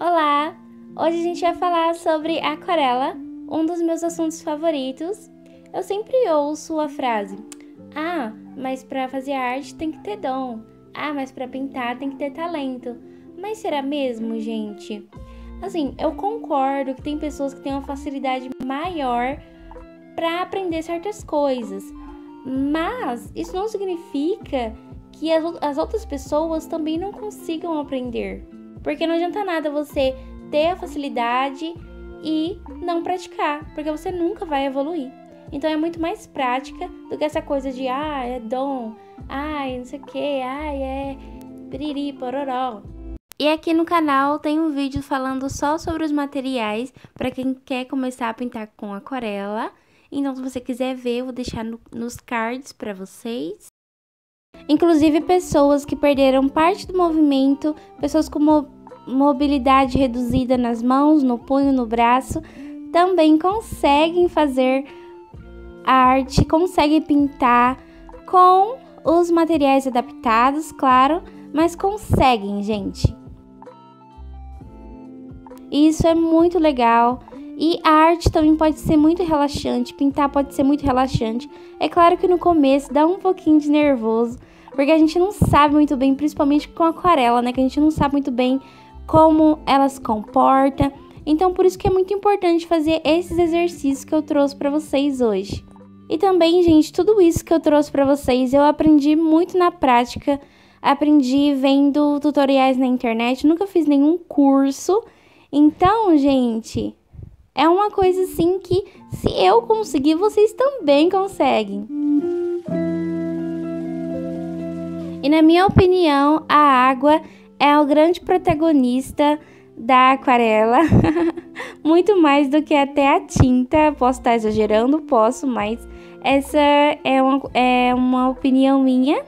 Olá! Hoje a gente vai falar sobre aquarela, um dos meus assuntos favoritos. Eu sempre ouço a frase: ah, mas para fazer arte tem que ter dom. Ah, mas para pintar tem que ter talento. Mas será mesmo, gente? Assim, eu concordo que tem pessoas que têm uma facilidade maior para aprender certas coisas, mas isso não significa que as outras pessoas também não consigam aprender. Porque não adianta nada você ter a facilidade e não praticar, porque você nunca vai evoluir. Então é muito mais prática do que essa coisa de é dom, não sei o que, é piriri, pororó. E aqui no canal tem um vídeo falando só sobre os materiais para quem quer começar a pintar com aquarela. Então se você quiser ver, eu vou deixar nos cards para vocês. Inclusive pessoas que perderam parte do movimento, pessoas com mobilidade reduzida nas mãos, no punho, no braço, também conseguem fazer arte, conseguem pintar com os materiais adaptados, claro, mas conseguem, gente. Isso é muito legal. E a arte também pode ser muito relaxante, pintar pode ser muito relaxante. É claro que no começo dá um pouquinho de nervoso, porque a gente não sabe muito bem, principalmente com aquarela, né? Que a gente não sabe muito bem como ela se comporta. Então, por isso que é muito importante fazer esses exercícios que eu trouxe para vocês hoje. E também, gente, tudo isso que eu trouxe para vocês, eu aprendi muito na prática. Aprendi vendo tutoriais na internet, nunca fiz nenhum curso. Então, gente, é uma coisa assim que, se eu conseguir, vocês também conseguem. E na minha opinião, a água é o grande protagonista da aquarela. Muito mais do que até a tinta. Posso estar exagerando? Posso, mas essa é uma opinião minha.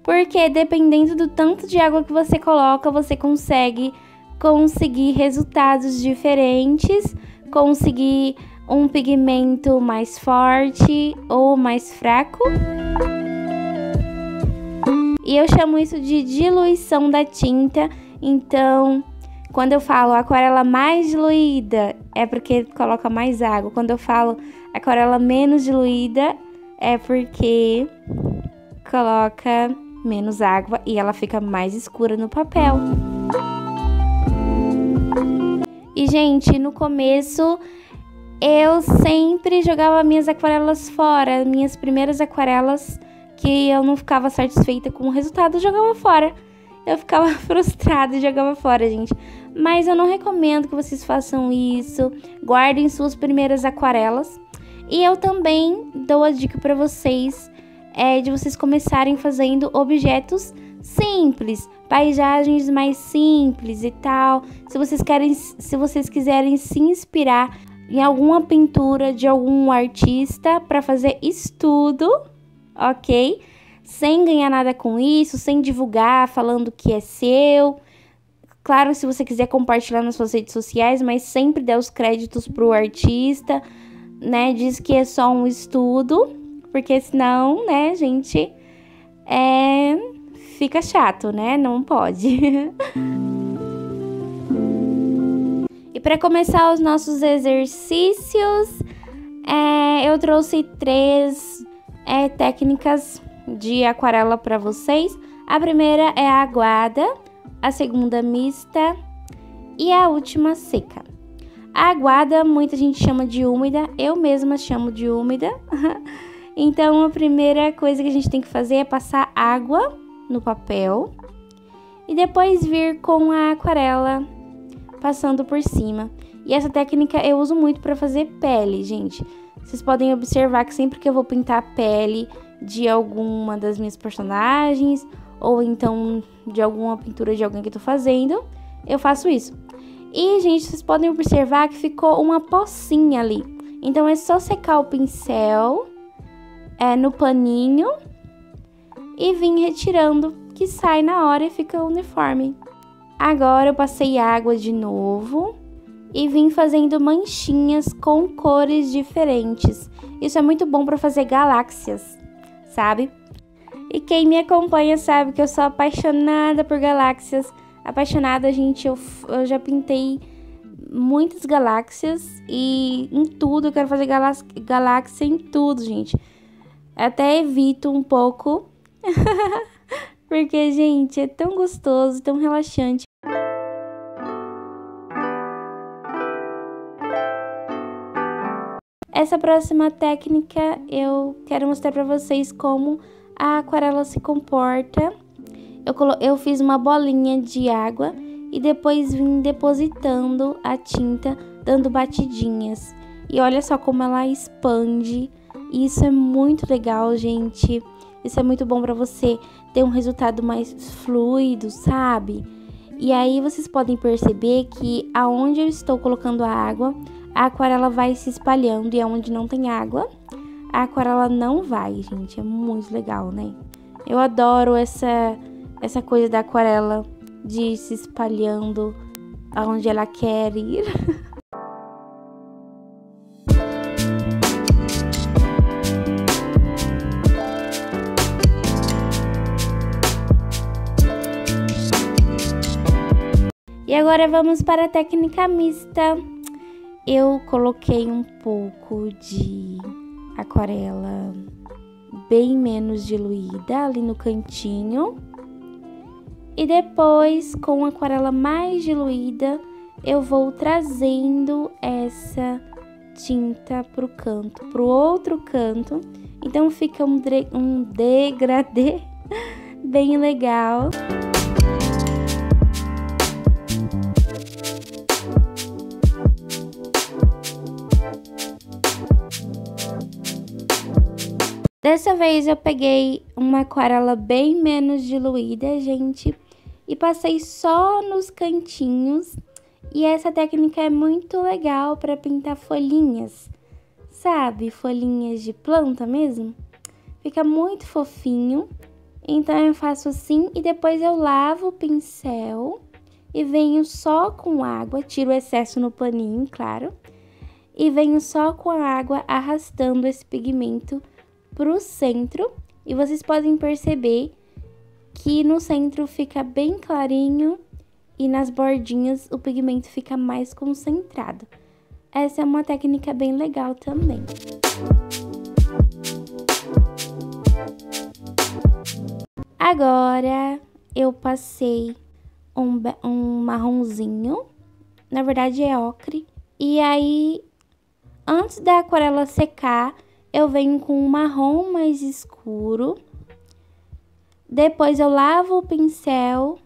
Porque dependendo do tanto de água que você coloca, você conseguir resultados diferentes, conseguir um pigmento mais forte ou mais fraco. E eu chamo isso de diluição da tinta. Então, quando eu falo aquarela mais diluída, é porque coloca mais água. Quando eu falo aquarela menos diluída, é porque coloca menos água e ela fica mais escura no papel. E, gente, no começo eu sempre jogava minhas aquarelas fora. Minhas primeiras aquarelas que eu não ficava satisfeita com o resultado, eu jogava fora. Eu ficava frustrada e jogava fora, gente. Mas eu não recomendo que vocês façam isso. Guardem suas primeiras aquarelas. E eu também dou a dica para vocês de vocês começarem fazendo objetos simples, paisagens mais simples e tal. Se vocês quiserem se inspirar em alguma pintura de algum artista para fazer estudo, ok? Sem ganhar nada com isso, sem divulgar, falando que é seu. Claro, se você quiser compartilhar nas suas redes sociais, mas sempre dê os créditos pro artista, né? Diz que é só um estudo, porque senão, né, gente, fica chato, né? Não pode. E para começar os nossos exercícios, eu trouxe 3 técnicas de aquarela para vocês. A primeira é a aguada, a segunda mista e a última seca. A aguada muita gente chama de úmida, eu mesma chamo de úmida. Então a primeira coisa que a gente tem que fazer é passar água no papel e depois vir com a aquarela passando por cima. E essa técnica eu uso muito para fazer pele, gente. Vocês podem observar que sempre que eu vou pintar a pele de alguma das minhas personagens, ou então de alguma pintura de alguém que eu tô fazendo, eu faço isso. E, gente, vocês podem observar que ficou uma pocinha ali. Então é só secar o pincel no paninho e vir retirando, que sai na hora e fica uniforme. Agora eu passei água de novo e vim fazendo manchinhas com cores diferentes. Isso é muito bom para fazer galáxias, sabe? E quem me acompanha sabe que eu sou apaixonada por galáxias. apaixonada, gente. Eu já pintei muitas galáxias e em tudo eu quero fazer galáxia em tudo, gente. Até evito um pouco, porque, gente, é tão gostoso, tão relaxante. Essa próxima técnica eu quero mostrar para vocês como a aquarela se comporta. Eu fiz uma bolinha de água e depois vim depositando a tinta, dando batidinhas. E olha só como ela expande. E isso é muito legal, gente. Isso é muito bom para você ter um resultado mais fluido, sabe? E aí vocês podem perceber que aonde eu estou colocando a água, a aquarela vai se espalhando, e aonde não tem água, a aquarela não vai, gente. É muito legal, né? Eu adoro essa coisa da aquarela de ir se espalhando aonde ela quer ir. E agora vamos para a técnica mista. Eu coloquei um pouco de aquarela bem menos diluída ali no cantinho. E depois, com a aquarela mais diluída, eu vou trazendo essa tinta pro outro canto. Então fica um degradê bem legal. Dessa vez eu peguei uma aquarela bem menos diluída, gente, e passei só nos cantinhos. E essa técnica é muito legal para pintar folhinhas, sabe? Folhinhas de planta mesmo. Fica muito fofinho. Então eu faço assim e depois eu lavo o pincel e venho só com água, tiro o excesso no paninho, claro. E venho só com a água arrastando esse pigmento pro centro, e vocês podem perceber que no centro fica bem clarinho e nas bordinhas o pigmento fica mais concentrado. Essa é uma técnica bem legal também. Agora eu passei um marronzinho, na verdade é ocre, e aí antes da aquarela secar, eu venho com um marrom mais escuro. Depois eu lavo o pincel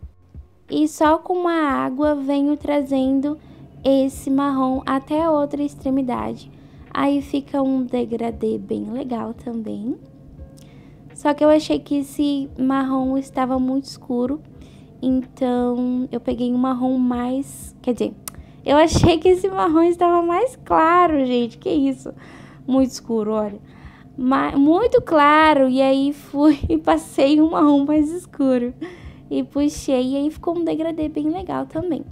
e só com a água venho trazendo esse marrom até a outra extremidade. Aí fica um degradê bem legal também. Só que eu achei que esse marrom estava muito escuro, então eu peguei um marrom mais... Quer dizer, eu achei que esse marrom estava mais claro, gente. Que isso? Muito escuro, olha. Muito claro. E aí fui e passei um marrom mais escuro. E puxei, e aí ficou um degradê bem legal também.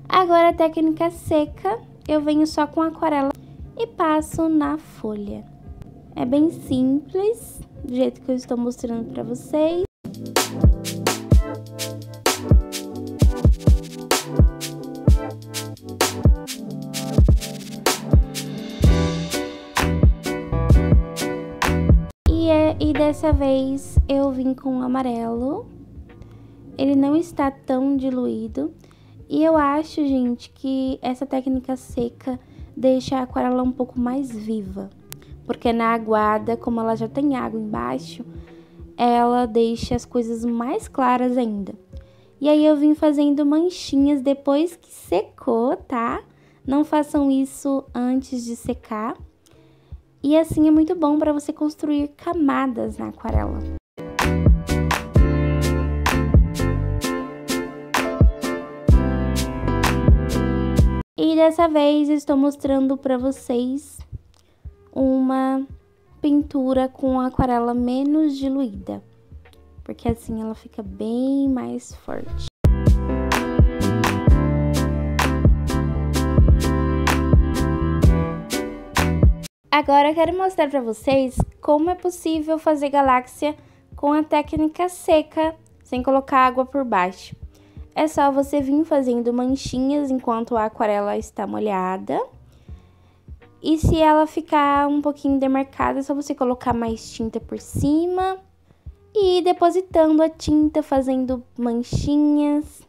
Agora a técnica seca, eu venho só com aquarela e passo na folha. É bem simples, do jeito que eu estou mostrando pra vocês. E dessa vez eu vim com amarelo. Ele não está tão diluído. E eu acho, gente, que essa técnica seca deixa a aquarela um pouco mais viva. Porque na aguada, como ela já tem água embaixo, ela deixa as coisas mais claras ainda. E aí eu vim fazendo manchinhas depois que secou, tá? Não façam isso antes de secar. E assim é muito bom para você construir camadas na aquarela. E dessa vez estou mostrando para vocês uma pintura com aquarela menos diluída, porque assim ela fica bem mais forte. Agora eu quero mostrar para vocês como é possível fazer galáxia com a técnica seca, sem colocar água por baixo. é só você vir fazendo manchinhas enquanto a aquarela está molhada. E se ela ficar um pouquinho demarcada, é só você colocar mais tinta por cima e ir depositando a tinta, fazendo manchinhas.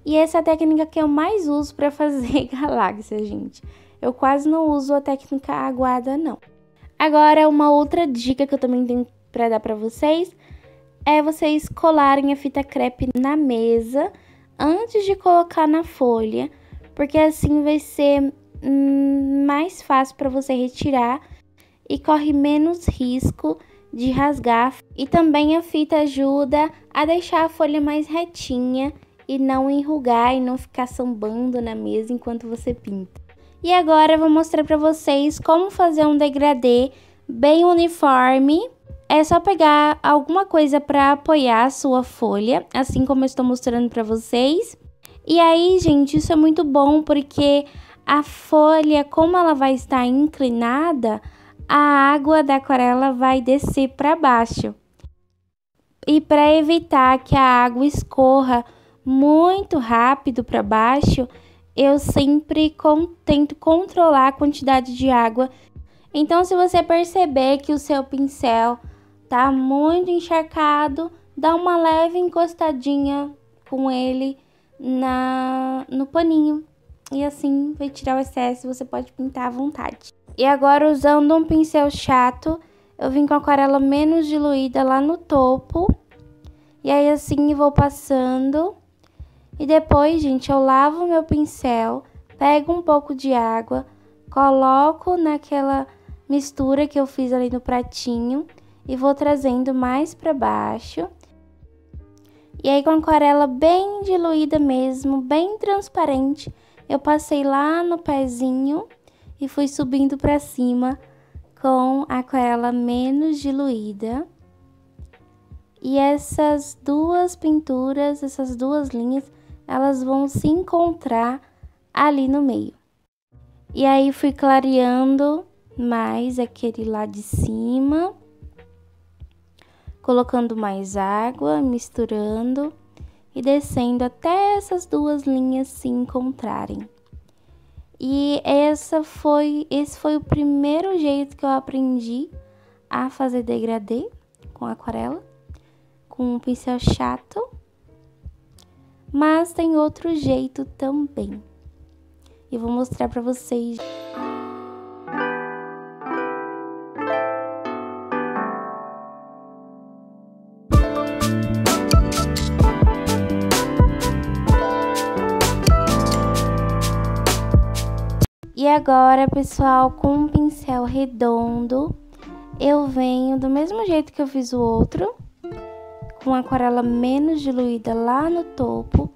E essa é a técnica que eu mais uso para fazer galáxia, gente. Eu quase não uso a técnica aguada, não. Agora, uma outra dica que eu também tenho para dar para vocês é vocês colarem a fita crepe na mesa antes de colocar na folha, porque assim vai ser mais fácil para você retirar e corre menos risco de rasgar. E também a fita ajuda a deixar a folha mais retinha e não enrugar e não ficar sambando na mesa enquanto você pinta. E agora eu vou mostrar para vocês como fazer um degradê bem uniforme. É só pegar alguma coisa para apoiar a sua folha, assim como eu estou mostrando para vocês. E aí, gente, isso é muito bom porque a folha, como ela vai estar inclinada, a água da aquarela vai descer para baixo. E para evitar que a água escorra muito rápido para baixo, eu sempre tento controlar a quantidade de água. Então, se você perceber que o seu pincel tá muito encharcado, dá uma leve encostadinha com ele no paninho. E assim vai tirar o excesso, você pode pintar à vontade. E agora, usando um pincel chato, eu vim com a aquarela menos diluída lá no topo. E aí assim vou passando. E depois, gente, eu lavo meu pincel, pego um pouco de água, coloco naquela mistura que eu fiz ali no pratinho e vou trazendo mais para baixo. E aí, com a aquarela bem diluída mesmo, bem transparente, eu passei lá no pezinho e fui subindo para cima com a aquarela menos diluída. E essas duas pinturas, essas duas linhas, elas vão se encontrar ali no meio. E aí, fui clareando mais aquele lá de cima, colocando mais água, misturando e descendo até essas duas linhas se encontrarem. E esse foi o primeiro jeito que eu aprendi a fazer degradê com aquarela, com um pincel chato. Mas tem outro jeito também. E vou mostrar para vocês. E agora, pessoal, com um pincel redondo, eu venho do mesmo jeito que eu fiz o outro, com a aquarela menos diluída lá no topo.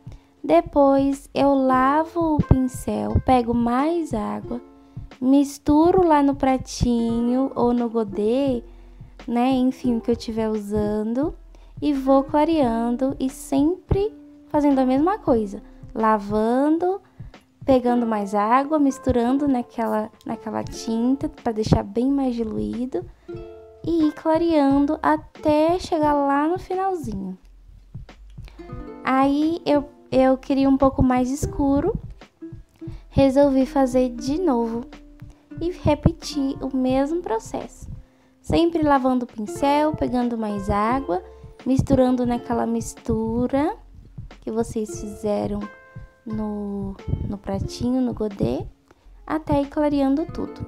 Depois eu lavo o pincel, pego mais água, misturo lá no pratinho ou no godê, né? Enfim, o que eu estiver usando, e vou clareando e sempre fazendo a mesma coisa, lavando, pegando mais água, misturando naquela tinta para deixar bem mais diluído e ir clareando até chegar lá no finalzinho. Aí eu queria um pouco mais escuro, resolvi fazer de novo e repetir o mesmo processo. Sempre lavando o pincel, pegando mais água, misturando naquela mistura que vocês fizeram no pratinho, no godê, até ir clareando tudo.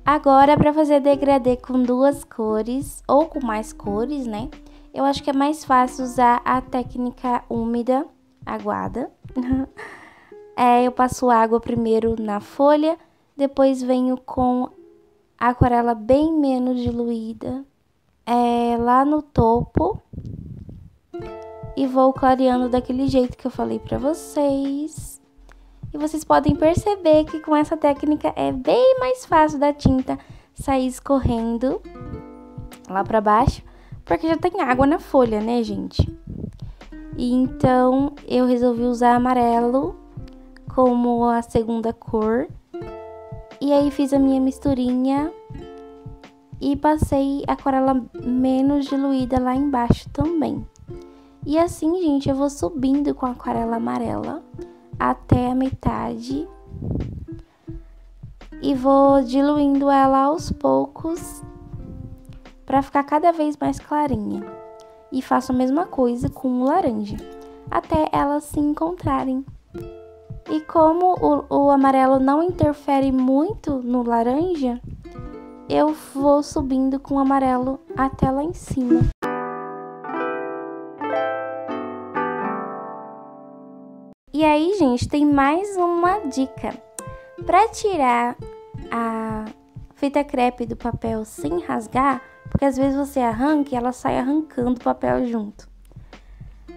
Agora, para fazer degradê com duas cores ou com mais cores, né? Eu acho que é mais fácil usar a técnica úmida, aguada. Eu passo água primeiro na folha, depois venho com a aquarela bem menos diluída lá no topo e vou clareando daquele jeito que eu falei pra vocês. E vocês podem perceber que com essa técnica é bem mais fácil da tinta sair escorrendo lá pra baixo, porque já tem água na folha, né, gente? E então eu resolvi usar amarelo como a segunda cor. E aí fiz a minha misturinha e passei a aquarela menos diluída lá embaixo também. E assim, gente, eu vou subindo com a aquarela amarela até a metade e vou diluindo ela aos poucos para ficar cada vez mais clarinha. E faço a mesma coisa com o laranja, até elas se encontrarem. E como o amarelo não interfere muito no laranja, eu vou subindo com o amarelo até lá em cima. E aí, gente, tem mais uma dica. Para tirar a fita crepe do papel sem rasgar, porque às vezes você arranca e ela sai arrancando o papel junto.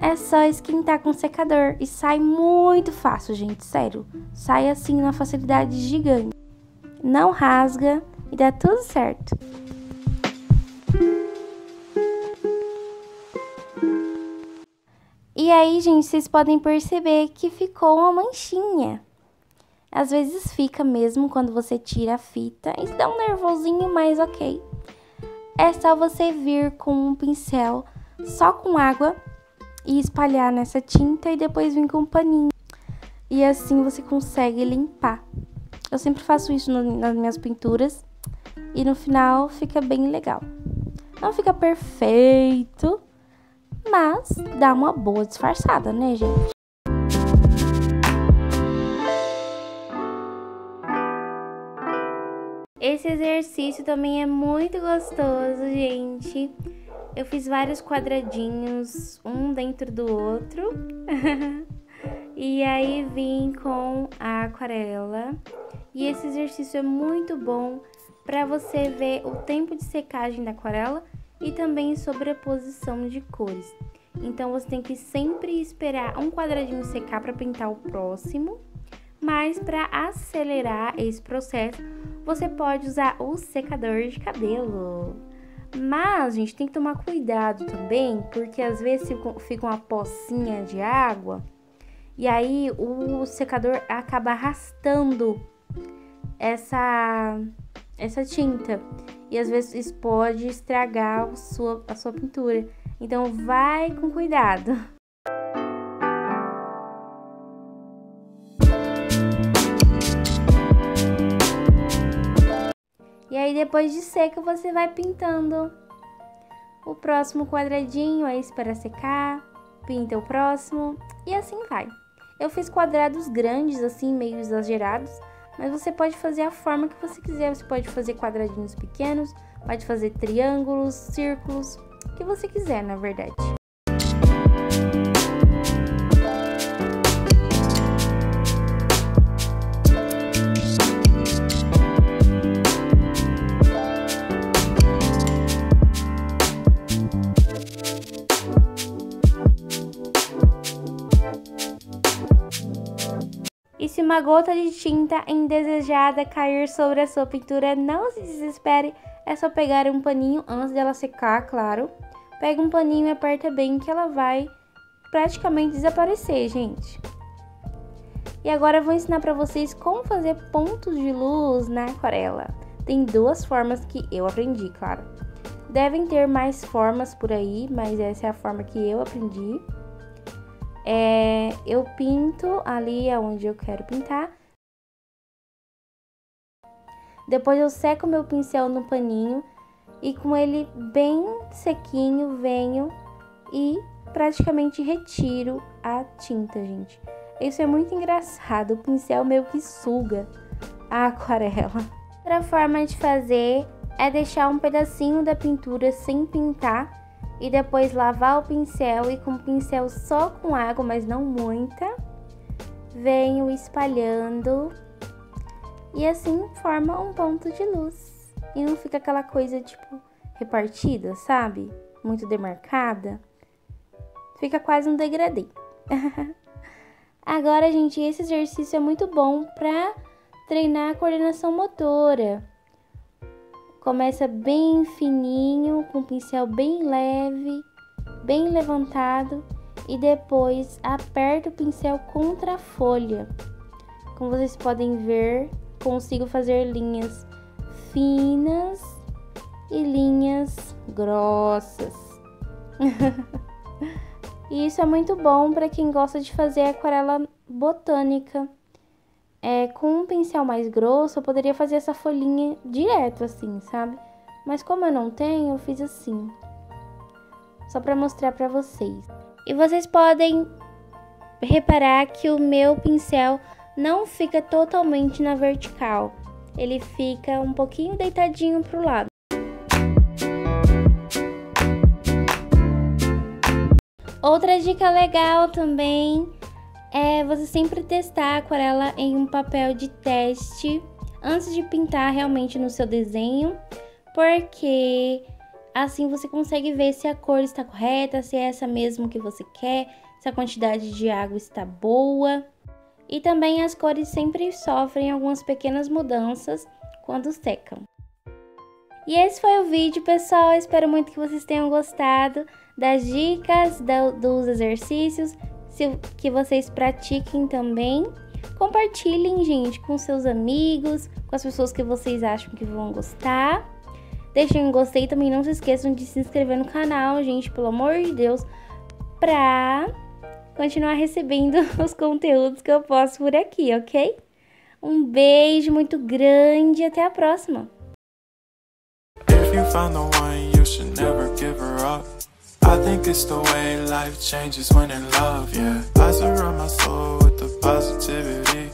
É só esquentar com o secador e sai muito fácil, gente, sério. Sai assim numa facilidade gigante. Não rasga e dá tudo certo. E aí, gente, vocês podem perceber que ficou uma manchinha. Às vezes fica mesmo quando você tira a fita e dá um nervosinho, mas ok. É só você vir com um pincel só com água e espalhar nessa tinta e depois vir com um paninho. E assim você consegue limpar. Eu sempre faço isso nas minhas pinturas e no final fica bem legal. Não fica perfeito, mas dá uma boa disfarçada, né, gente? Esse exercício também é muito gostoso, gente. Eu fiz vários quadradinhos, um dentro do outro. E aí vim com a aquarela. E esse exercício é muito bom para você ver o tempo de secagem da aquarela e também sobreposição de cores. Então você tem que sempre esperar um quadradinho secar para pintar o próximo. Mas para acelerar esse processo, você pode usar o secador de cabelo. Mas, gente, tem que tomar cuidado também, porque às vezes fica uma pocinha de água e aí o secador acaba arrastando essa tinta. E às vezes isso pode estragar a sua pintura. Então, vai com cuidado. E aí, depois de seco, você vai pintando o próximo quadradinho, aí espera secar, pinta o próximo e assim vai. Eu fiz quadrados grandes, assim, meio exagerados, mas você pode fazer a forma que você quiser. Você pode fazer quadradinhos pequenos, pode fazer triângulos, círculos, o que você quiser, na verdade. E se uma gota de tinta indesejada cair sobre a sua pintura, não se desespere, é só pegar um paninho antes dela secar, claro. Pega um paninho e aperta bem que ela vai praticamente desaparecer, gente. E agora eu vou ensinar pra vocês como fazer pontos de luz na aquarela. Tem duas formas que eu aprendi, claro. Devem ter mais formas por aí, mas essa é a forma que eu aprendi. Eu pinto ali onde eu quero pintar. Depois eu seco meu pincel no paninho e com ele bem sequinho venho e praticamente retiro a tinta, gente. Isso é muito engraçado, o pincel meio que suga a aquarela. Outra forma de fazer é deixar um pedacinho da pintura sem pintar e depois lavar o pincel e com o pincel só com água, mas não muita, venho espalhando e assim forma um ponto de luz. E não fica aquela coisa tipo repartida, sabe? Muito demarcada. Fica quase um degradê. Agora, gente, esse exercício é muito bom para treinar a coordenação motora. Começa bem fininho, com o pincel bem leve, bem levantado e depois aperta o pincel contra a folha. Como vocês podem ver, consigo fazer linhas finas e linhas grossas. E isso é muito bom para quem gosta de fazer aquarela botânica. Com um pincel mais grosso, eu poderia fazer essa folhinha direto assim, sabe? Mas como eu não tenho, eu fiz assim. Só para mostrar para vocês. E vocês podem reparar que o meu pincel não fica totalmente na vertical. Ele fica um pouquinho deitadinho pro lado. Outra dica legal também é você sempre testar a aquarela em um papel de teste antes de pintar realmente no seu desenho, porque assim você consegue ver se a cor está correta, se é essa mesmo que você quer, se a quantidade de água está boa. E também as cores sempre sofrem algumas pequenas mudanças quando secam. E esse foi o vídeo, pessoal. Eu espero muito que vocês tenham gostado das dicas, dos exercícios, que vocês pratiquem também. Compartilhem, gente, com seus amigos, com as pessoas que vocês acham que vão gostar. Deixem um gostei e também não se esqueçam de se inscrever no canal, gente, pelo amor de Deus, pra continuar recebendo os conteúdos que eu posto por aqui, ok? Um beijo muito grande e até a próxima! If you found the one, you should never give her up. I think it's the way life changes when in love, yeah. I surround my soul with the positivity.